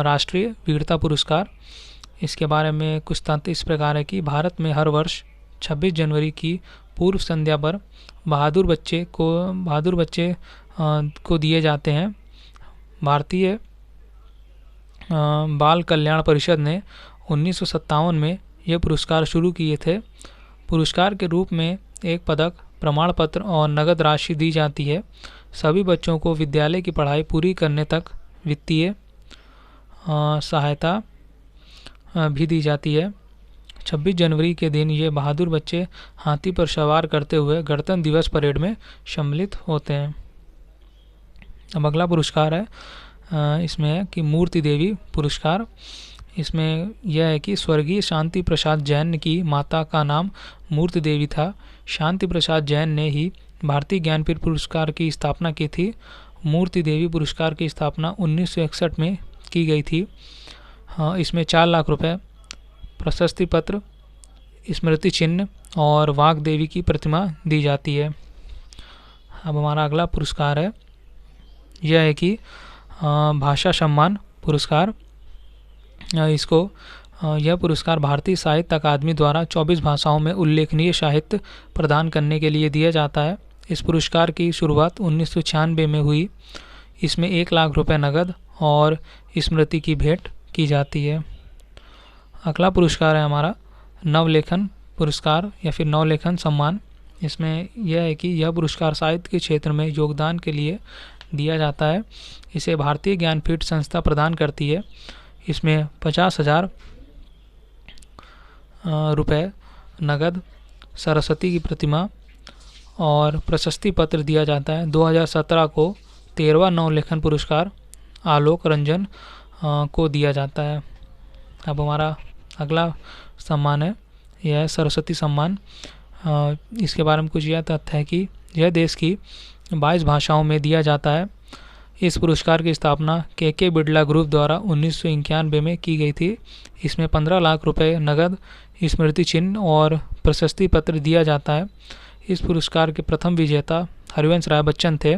राष्ट्रीय वीरता पुरस्कार। इसके बारे में कुछ तथ्य इस प्रकार है कि भारत में हर वर्ष 26 जनवरी की पूर्व संध्या पर बहादुर बच्चे को दिए जाते हैं। भारतीय बाल कल्याण परिषद ने 1957 में ये पुरस्कार शुरू किए थे। पुरस्कार के रूप में एक पदक, प्रमाण पत्र और नगद राशि दी जाती है। सभी बच्चों को विद्यालय की पढ़ाई पूरी करने तक वित्तीय सहायता भी दी जाती है। 26 जनवरी के दिन ये बहादुर बच्चे हाथी पर सवार करते हुए गणतंत्र दिवस परेड में सम्मिलित होते हैं। अब अगला पुरस्कार है इसमें है कि मूर्ति देवी पुरस्कार। इसमें यह है कि स्वर्गीय शांति प्रसाद जैन की माता का नाम मूर्ति देवी था। शांति प्रसाद जैन ने ही भारतीय ज्ञानपीठ पुरस्कार की स्थापना की थी। मूर्ति देवी पुरस्कार की स्थापना 1961 में की गई थी। इसमें 4 लाख रुपए, प्रशस्ति पत्र, स्मृति चिन्ह और वाग देवी की प्रतिमा दी जाती है। अब हमारा अगला पुरस्कार है, यह है कि भाषा सम्मान पुरस्कार। यह पुरस्कार भारतीय साहित्य अकादमी द्वारा 24 भाषाओं में उल्लेखनीय साहित्य प्रदान करने के लिए दिया जाता है। इस पुरस्कार की शुरुआत 1996 में हुई। इसमें 1 लाख रुपए नगद और स्मृति की भेंट की जाती है। अगला पुरस्कार है हमारा नवलेखन पुरस्कार या फिर नवलेखन सम्मान। इसमें यह है कि यह पुरस्कार साहित्य के क्षेत्र में योगदान के लिए दिया जाता है। इसे भारतीय ज्ञानपीठ संस्था प्रदान करती है। इसमें 50,000 रुपये नगद, सरस्वती की प्रतिमा और प्रशस्ति पत्र दिया जाता है। 2017 को 13वां नवलेखन पुरस्कार आलोक रंजन को दिया जाता है। अब हमारा अगला सम्मान है, यह है सरस्वती सम्मान। इसके बारे में कुछ यह तथ्य है कि यह देश की 22 भाषाओं में दिया जाता है। इस पुरस्कार की स्थापना के बिड़ला ग्रुप द्वारा 1991 में की गई थी। इसमें 15 लाख रुपए नगद, स्मृति चिन्ह और प्रशस्ति पत्र दिया जाता है। इस पुरस्कार के प्रथम विजेता हरिवंश राय बच्चन थे।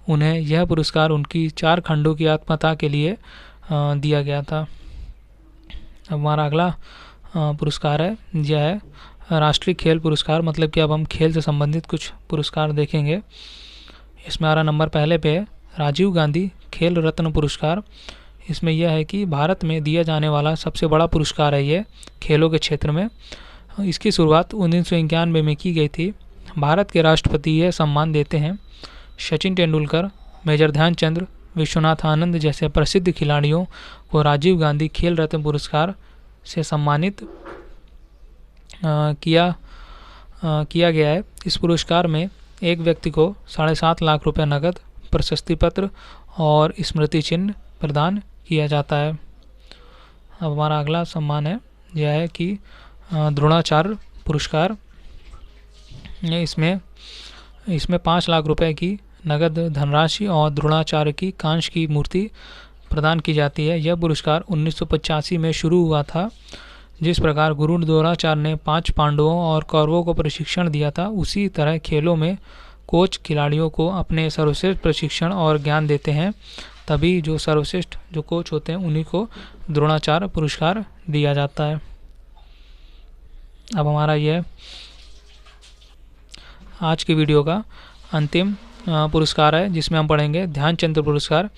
उन्हें यह पुरस्कार उनकी 4 खंडों की आत्मकथा के लिए दिया गया था। अब हमारा अगला पुरस्कार है, यह है राष्ट्रीय खेल पुरस्कार। मतलब कि अब हम खेल से संबंधित कुछ पुरस्कार देखेंगे। इसमें हमारा नंबर पहले पे है राजीव गांधी खेल रत्न पुरस्कार। इसमें यह है कि भारत में दिया जाने वाला सबसे बड़ा पुरस्कार है ये खेलों के क्षेत्र में। इसकी शुरुआत 1991 में की गई थी। भारत के राष्ट्रपति यह सम्मान देते हैं। सचिन तेंदुलकर, मेजर ध्यानचंद, विश्वनाथ आनंद जैसे प्रसिद्ध खिलाड़ियों को राजीव गांधी खेल रत्न पुरस्कार से सम्मानित किया गया है। इस पुरस्कार में एक व्यक्ति को 7.5 लाख रुपए नकद, प्रशस्ति पत्र और स्मृति चिन्ह प्रदान किया जाता है। अब हमारा अगला सम्मान है, यह है कि द्रोणाचार्य पुरस्कार। इसमें 5 लाख रुपए की नगद धनराशि और द्रोणाचार्य की कांच की मूर्ति प्रदान की जाती है। यह पुरस्कार 1985 में शुरू हुआ था। जिस प्रकार गुरु द्रोणाचार्य ने 5 पांडवों और कौरवों को प्रशिक्षण दिया था, उसी तरह खेलों में कोच खिलाड़ियों को अपने सर्वश्रेष्ठ प्रशिक्षण और ज्ञान देते हैं। तभी जो सर्वश्रेष्ठ जो कोच होते हैं उन्हीं को द्रोणाचार्य पुरस्कार दिया जाता है। अब हमारा यह आज की वीडियो का अंतिम पुरस्कार है, जिसमें हम पढ़ेंगे ध्यानचंद पुरस्कार।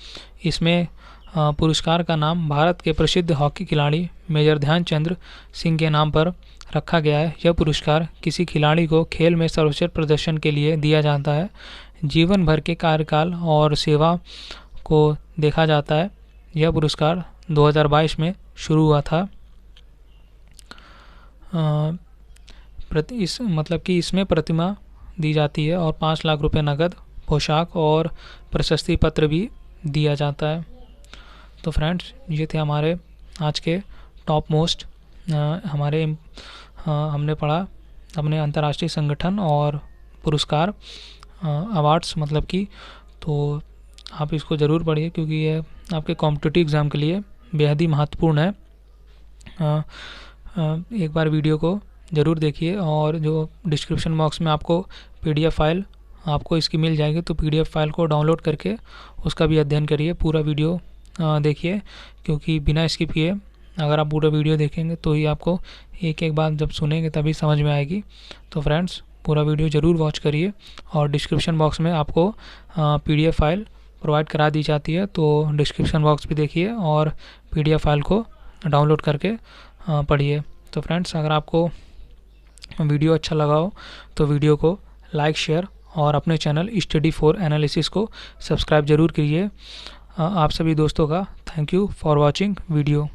इसमें पुरस्कार का नाम भारत के प्रसिद्ध हॉकी खिलाड़ी मेजर ध्यानचंद सिंह के नाम पर रखा गया है। यह पुरस्कार किसी खिलाड़ी को खेल में सर्वश्रेष्ठ प्रदर्शन के लिए दिया जाता है। जीवन भर के कार्यकाल और सेवा को देखा जाता है। यह पुरस्कार 2022 में शुरू हुआ था। इसमें प्रतिमा दी जाती है और 5 लाख रुपए नकद, पोशाक और प्रशस्ति पत्र भी दिया जाता है। तो फ्रेंड्स, ये थे हमारे आज के टॉप मोस्ट हमने पढ़ा अपने अंतर्राष्ट्रीय संगठन और पुरस्कार अवार्ड्स तो आप इसको ज़रूर पढ़िए, क्योंकि ये आपके कॉम्पिटिटिव एग्ज़ाम के लिए बेहद ही महत्वपूर्ण है। एक बार वीडियो को ज़रूर देखिए, और जो डिस्क्रिप्शन बॉक्स में आपको PDF फाइल आपको इसकी मिल जाएगी, तो PDF फाइल को डाउनलोड करके उसका भी अध्ययन करिए। पूरा वीडियो देखिए, क्योंकि बिना स्किप किए अगर आप पूरा वीडियो देखेंगे तो ही आपको एक एक बात जब सुनेंगे तभी समझ में आएगी। तो फ्रेंड्स, पूरा वीडियो ज़रूर वॉच करिए, और डिस्क्रिप्शन बॉक्स में आपको PDF फाइल प्रोवाइड करा दी जाती है, तो डिस्क्रिप्शन बॉक्स भी देखिए और PDF फाइल को डाउनलोड करके पढ़िए। तो फ्रेंड्स, अगर आपको वीडियो अच्छा लगा हो तो वीडियो को लाइक, शेयर और अपने चैनल स्टडी फॉर एनालिसिस को सब्सक्राइब ज़रूर कीजिए। आप सभी दोस्तों का thank you for watching video.